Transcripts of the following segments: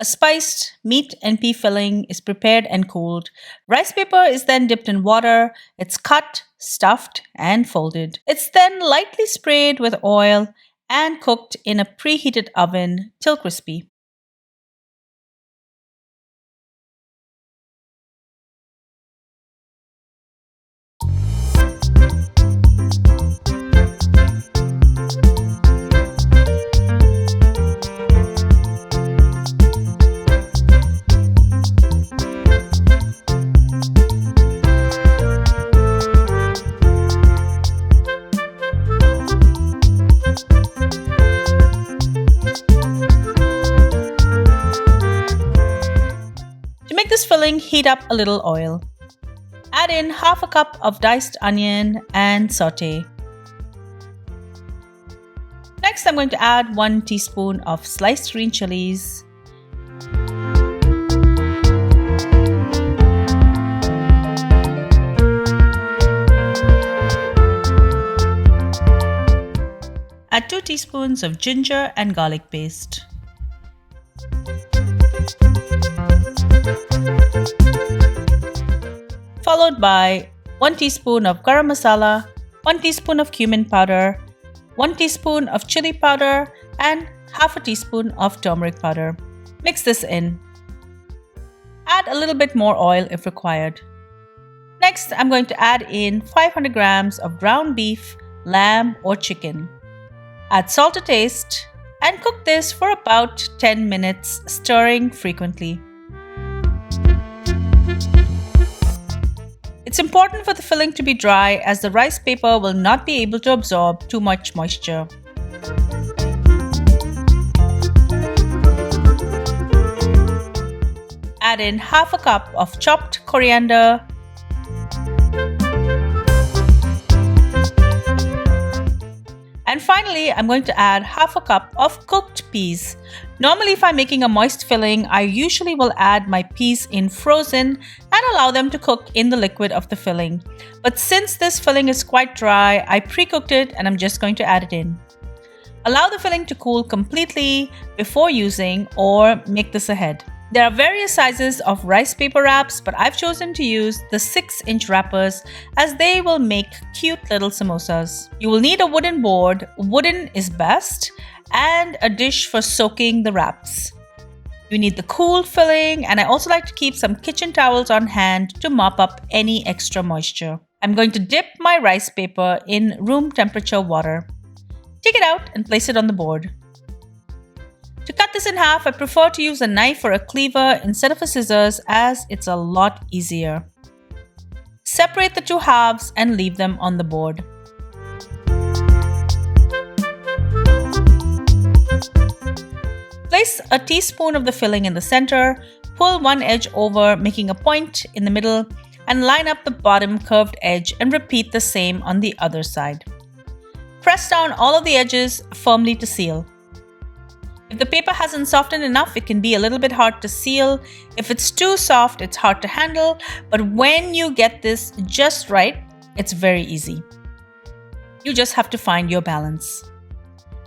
A spiced meat and pea filling is prepared and cooled. Rice paper is then dipped in water. It's cut, stuffed, and folded. It's then lightly sprayed with oil and cooked in a preheated oven till crispy. To make this filling, heat up a little oil. Add in half a cup of diced onion and saute. Next, I'm going to add 1 teaspoon of sliced green chilies, add 2 teaspoons of ginger and garlic paste. Followed by 1 teaspoon of Garam Masala, 1 teaspoon of Cumin powder, 1 teaspoon of chili powder, and half a teaspoon of turmeric powder. Mix this in. Add a little bit more oil if required. Next, I'm going to add in 500 grams of ground beef, lamb, or chicken. Add salt to taste and cook this for about 10 minutes, stirring frequently. It's important for the filling to be dry as the rice paper will not be able to absorb too much moisture. Add in half a cup of chopped coriander, and finally, I'm going to add half a cup of cooked peas. Normally, if I'm making a moist filling, I usually will add my peas in frozen and allow them to cook in the liquid of the filling. But since this filling is quite dry, I pre-cooked it and I'm just going to add it in. Allow the filling to cool completely before using, or make this ahead. There are various sizes of rice paper wraps, but I've chosen to use the 6-inch wrappers as they will make cute little samosas. You will need a wooden board, wooden is best, and a dish for soaking the wraps. You need the cool filling, and I also like to keep some kitchen towels on hand to mop up any extra moisture. I'm going to dip my rice paper in room temperature water. Take it out and place it on the board. To cut this in half, I prefer to use a knife or a cleaver instead of a scissors as it's a lot easier. Separate the two halves and leave them on the board. Place a teaspoon of the filling in the center, pull one edge over, making a point in the middle, and line up the bottom curved edge and repeat the same on the other side. Press down all of the edges firmly to seal. If the paper hasn't softened enough, it can be a little bit hard to seal. If it's too soft, it's hard to handle, but when you get this just right, it's very easy. You just have to find your balance.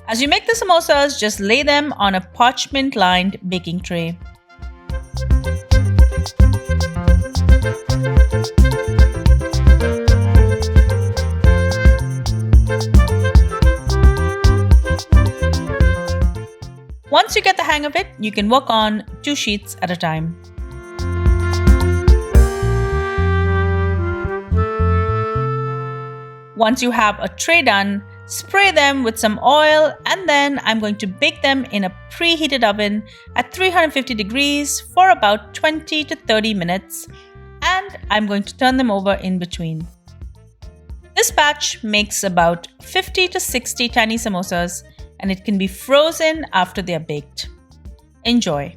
As you make the samosas, just lay them on a parchment-lined baking tray. Once you get the hang of it, you can work on 2 sheets at a time. Once you have a tray done, spray them with some oil, and then I'm going to bake them in a preheated oven at 350 degrees for about 20 to 30 minutes, and I'm going to turn them over in between. This batch makes about 50 to 60 tiny samosas, and it can be frozen after they are baked. Enjoy!